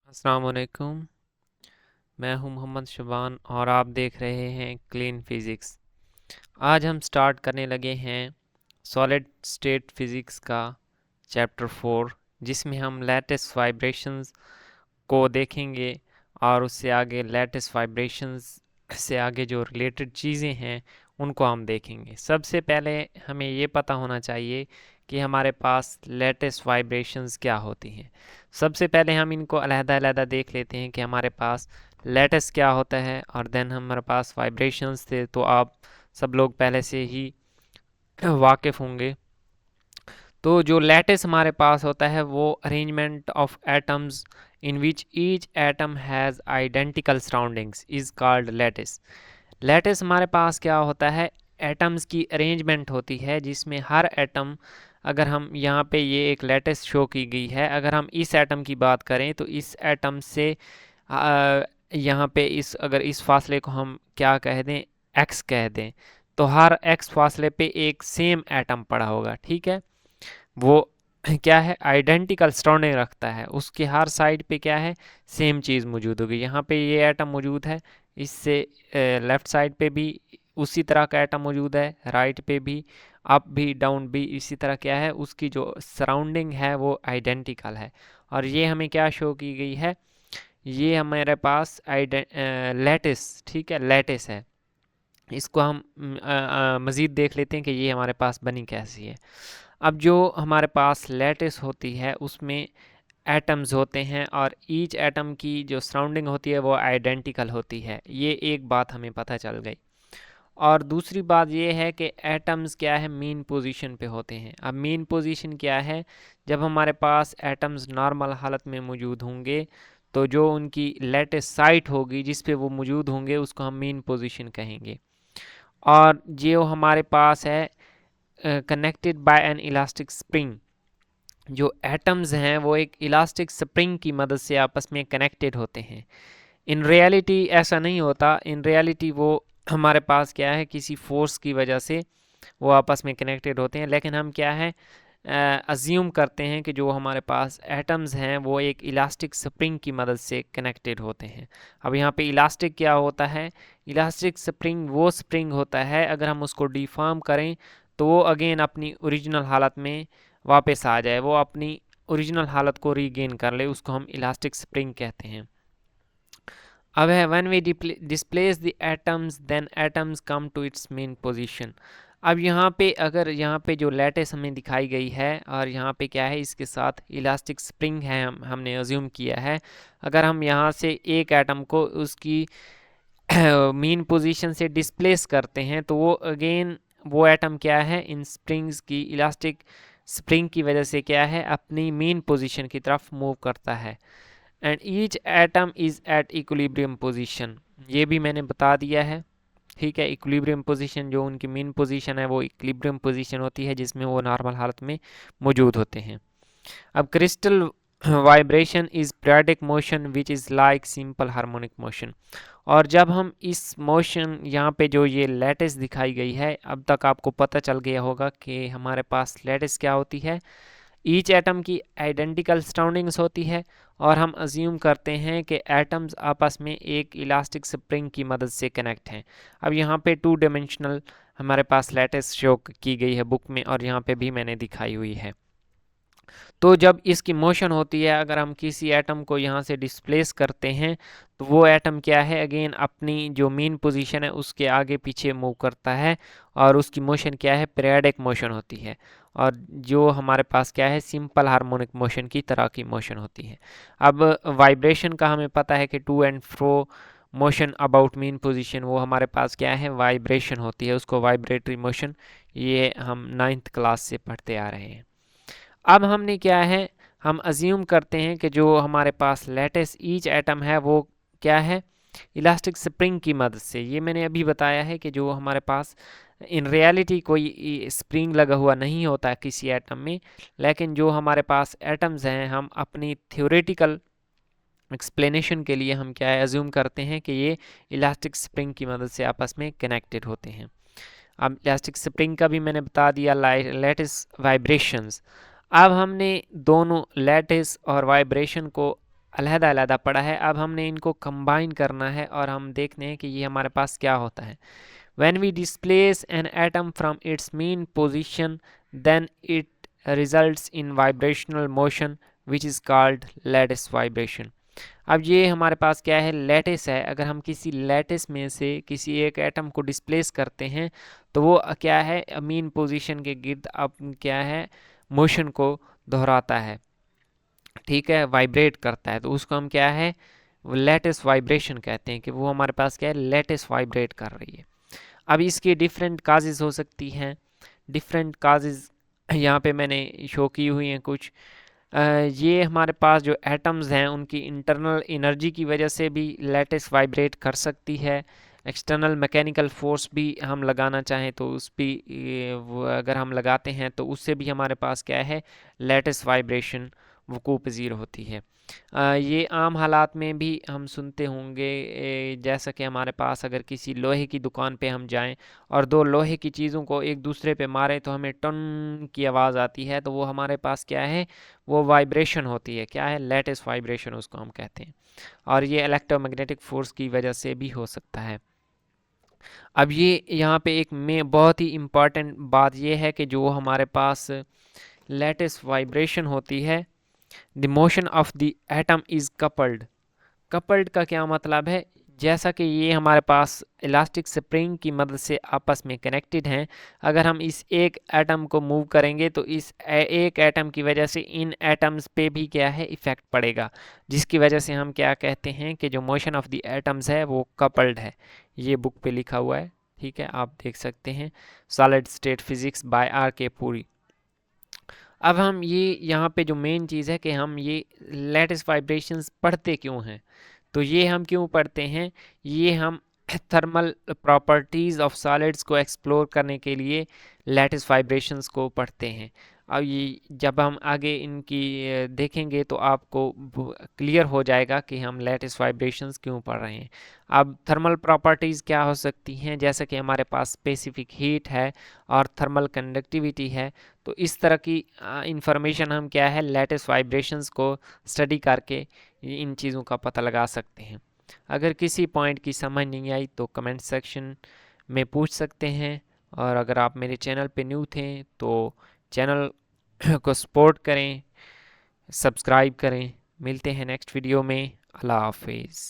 अस्सलाम वालेकुम। मैं हूं मोहम्मद शबान और आप देख रहे हैं क्लीन फिज़िक्स। आज हम स्टार्ट करने लगे हैं सॉलिड स्टेट फिज़िक्स का चैप्टर 4, जिसमें हम लैटिस वाइब्रेशंस को देखेंगे और उससे आगे लैटिस वाइब्रेशंस से आगे जो रिलेटेड चीज़ें हैं उनको हम देखेंगे। सबसे पहले हमें ये पता होना चाहिए कि हमारे पास लैटिस वाइब्रेशंस क्या होती हैं। सबसे पहले हम इनको अलहदा-अलहदा देख लेते हैं कि हमारे पास लैटिस क्या होता है और देन हमारे पास वाइब्रेशंस थे, तो आप सब लोग पहले से ही वाकिफ़ होंगे। तो जो लैटिस हमारे पास होता है वो arrangement of atoms in which each atom has identical surroundings is called lattice. Lattice हमारे पास क्या होता है, एटम्स की अरेंजमेंट होती है जिसमें हर एटम, अगर हम यहाँ पे ये एक लैटिस शो की गई है, अगर हम इस एटम की बात करें तो इस एटम से यहाँ पे अगर इस फासले को हम क्या कह दें, एक्स कह दें, तो हर एक्स फासले पे एक सेम एटम पड़ा होगा। ठीक है, वो क्या है, आइडेंटिकल सराउंडिंग रखता है, उसके हर साइड पे क्या है, सेम चीज़ मौजूद होगी। यहाँ पे ये एटम मौजूद है, इससे लेफ़्ट साइड पे भी उसी तरह का एटम मौजूद है, राइट पे भी, अप भी, डाउन भी इसी तरह क्या है, उसकी जो सराउंडिंग है वो आइडेंटिकल है। और ये हमें क्या शो की गई है, ये हमारे पास लैटिस, ठीक है, लैटिस है। इसको हम मज़ीद देख लेते हैं कि ये हमारे पास बनी कैसी है। अब जो हमारे पास लैटिस होती है उसमें एटम्स होते हैं और ईच एटम की जो सराउंडिंग होती है वो आइडेंटिकल होती है। ये एक बात हमें पता चल गई। और दूसरी बात ये है कि एटम्स क्या है, मीन पोजीशन पे होते हैं। अब मीन पोजीशन क्या है, जब हमारे पास एटम्स नॉर्मल हालत में मौजूद होंगे तो जो उनकी लैटिस साइट होगी जिस पे वो मौजूद होंगे उसको हम मीन पोजीशन कहेंगे। और जो हमारे पास है connected by N elastic spring, जो एटम्स हैं वो एक इलास्टिक स्प्रिंग की मदद से आपस में कनेक्टेड होते हैं। इन रियलिटी ऐसा नहीं होता, इन रियलिटी वो हमारे पास क्या है, किसी फोर्स की वजह से वो आपस में कनेक्टेड होते हैं। लेकिन हम क्या है, अज्यूम करते हैं कि जो हमारे पास एटम्स हैं वो एक इलास्टिक स्प्रिंग की मदद से कनेक्टेड होते हैं। अब यहाँ पे इलास्टिक क्या होता है, इलास्टिक स्प्रिंग वो स्प्रिंग होता है अगर हम उसको डिफॉर्म करें तो वो अगेन अपनी ओरिजिनल हालत में वापस आ जाए, वो अपनी ओरिजिनल हालत को रीगेन कर ले, उसको हम इलास्टिक स्प्रिंग कहते हैं। अब है when we displace the atoms then atoms come to its main position. अब यहाँ पे अगर यहाँ पे जो लैटिस हमें दिखाई गई है और यहाँ पे क्या है, इसके साथ इलास्टिक स्प्रिंग है, हमने अज्यूम किया है। अगर हम यहाँ से एक एटम को उसकी मीन पोजीशन से डिस्प्लेस करते हैं तो वो अगेन वो एटम क्या है, इन स्प्रिंग्स की इलास्टिक स्प्रिंग की वजह से क्या है, अपनी मीन पोजीशन की तरफ मूव करता है। And each atom is at equilibrium position, ये भी मैंने बता दिया है। ठीक है, इक्विलिब्रियम पोजीशन जो उनकी मीन पोजीशन है वो इक्विलिब्रियम पोजीशन होती है जिसमें वो नॉर्मल हालत में मौजूद होते हैं। अब crystal vibration is periodic motion which is like simple harmonic motion. और जब हम इस मोशन, यहाँ पे जो ये लैटिस दिखाई गई है, अब तक आपको पता चल गया होगा कि हमारे पास लैटिस क्या होती है, ईच एटम की आइडेंटिकल सराउंडिंग्स होती है और हम अज्यूम करते हैं कि एटम्स आपस में एक इलास्टिक स्प्रिंग की मदद से कनेक्ट हैं। अब यहाँ पे 2 डायमेंशनल हमारे पास लैटिस शो की गई है बुक में और यहाँ पे भी मैंने दिखाई हुई है। तो जब इसकी मोशन होती है, अगर हम किसी एटम को यहाँ से डिस्प्लेस करते हैं तो वो एटम क्या है, अगेन अपनी जो मेन पोजीशन है उसके आगे पीछे मूव करता है और उसकी मोशन क्या है, पीरियोडिक मोशन होती है। और जो हमारे पास क्या है, सिंपल हार्मोनिक मोशन की तरह की मोशन होती है। अब वाइब्रेशन का हमें पता है कि to and fro motion about mean position, वो हमारे पास क्या है, वाइब्रेशन होती है, उसको वाइब्रेटरी मोशन, ये हम 9th क्लास से पढ़ते आ रहे हैं। अब हमने क्या है, हम अज्यूम करते हैं कि जो हमारे पास लैटिस ईच एटम है वो क्या है, इलास्टिक स्प्रिंग की मदद से, ये मैंने अभी बताया है कि जो हमारे पास इन रियलिटी कोई स्प्रिंग लगा हुआ नहीं होता किसी एटम में, लेकिन जो हमारे पास एटम्स हैं हम अपनी थ्योरेटिकल एक्सप्लेनेशन के लिए हम क्या है, अज्यूम करते हैं कि ये इलास्टिक स्प्रिंग की मदद से आपस में कनेक्टेड होते हैं। अब इलास्टिक स्प्रिंग का भी मैंने बता दिया, लैटिस वाइब्रेशंस। अब हमने दोनों लैटिस और वाइब्रेशन को अलहदा अलहदा पड़ा है, अब हमने इनको कंबाइन करना है और हम देखते हैं कि ये हमारे पास क्या होता है। When we displace an atom from its mean position, then it results in vibrational motion which is called lattice vibration. अब ये हमारे पास क्या है, लैटिस है। अगर हम किसी लैटिस में से किसी एक एटम को डिस्प्लेस करते हैं तो वो क्या है, मीन पोजीशन के गिर्द अब क्या है, मोशन को दोहराता है, ठीक है, वाइब्रेट करता है, तो उसको हम क्या है, लैटिस वाइब्रेशन कहते हैं कि वो हमारे पास क्या है, लैटिस वाइब्रेट कर रही है। अब इसकी डिफरेंट काजेज़ हो सकती हैं, डिफरेंट काजेज़ यहाँ पे मैंने शो की हुई हैं कुछ। ये हमारे पास जो एटम्स हैं उनकी इंटरनल एनर्जी की वजह से भी लैटिस वाइब्रेट कर सकती है। एक्सटर्नल मैकेनिकल फोर्स भी हम लगाना चाहें तो उस भी अगर हम लगाते हैं तो उससे भी हमारे पास क्या है, लैटिस वाइब्रेशन वकूअ पज़ीर होती है। ये आम हालात में भी हम सुनते होंगे, जैसा कि हमारे पास अगर किसी लोहे की दुकान पे हम जाएं और दो लोहे की चीज़ों को एक दूसरे पे मारें तो हमें टन की आवाज़ आती है, तो वो हमारे पास क्या है, वो वाइब्रेशन होती है, क्या है, लेटिस वाइब्रेशन उसको हम कहते हैं। और ये इलेक्ट्रोमैग्नेटिक फोर्स की वजह से भी हो सकता है। अब ये यहाँ पे एक में बहुत ही इम्पॉर्टेंट बात ये है कि जो हमारे पास लेटिस वाइब्रेशन होती है, the motion of the atom is coupled. Coupled का क्या मतलब है, जैसा कि ये हमारे पास इलास्टिक स्प्रिंग की मदद से आपस में कनेक्टेड हैं, अगर हम इस एक एटम को मूव करेंगे तो इस एक एटम की वजह से इन एटम्स पे भी क्या है, इफ़ेक्ट पड़ेगा, जिसकी वजह से हम क्या कहते हैं कि जो मोशन ऑफ द एटम्स है वो कपल्ड है। ये बुक पे लिखा हुआ है, ठीक है, आप देख सकते हैं, solid state physics by R K Puri. अब हम ये यहाँ पे जो मेन चीज़ है कि हम ये लेटिस वाइब्रेशंस पढ़ते क्यों हैं, तो ये हम क्यों पढ़ते हैं, ये हम थर्मल प्रॉपर्टीज़ ऑफ सॉलिड्स को एक्सप्लोर करने के लिए लैटिस वाइब्रेशंस को पढ़ते हैं। अब ये जब हम आगे इनकी देखेंगे तो आपको क्लियर हो जाएगा कि हम लैटिस वाइब्रेशंस क्यों पढ़ रहे हैं। अब थर्मल प्रॉपर्टीज़ क्या हो सकती हैं, जैसे कि हमारे पास स्पेसिफिक हीट है और थर्मल कंडक्टिविटी है, तो इस तरह की इंफॉर्मेशन हम क्या है, लैटिस वाइब्रेशंस को स्टडी करके इन चीज़ों का पता लगा सकते हैं। अगर किसी पॉइंट की समझ नहीं आई तो कमेंट सेक्शन में पूछ सकते हैं, और अगर आप मेरे चैनल पे न्यू थे तो चैनल को सपोर्ट करें, सब्सक्राइब करें। मिलते हैं नेक्स्ट वीडियो में। अल्लाह हाफिज़।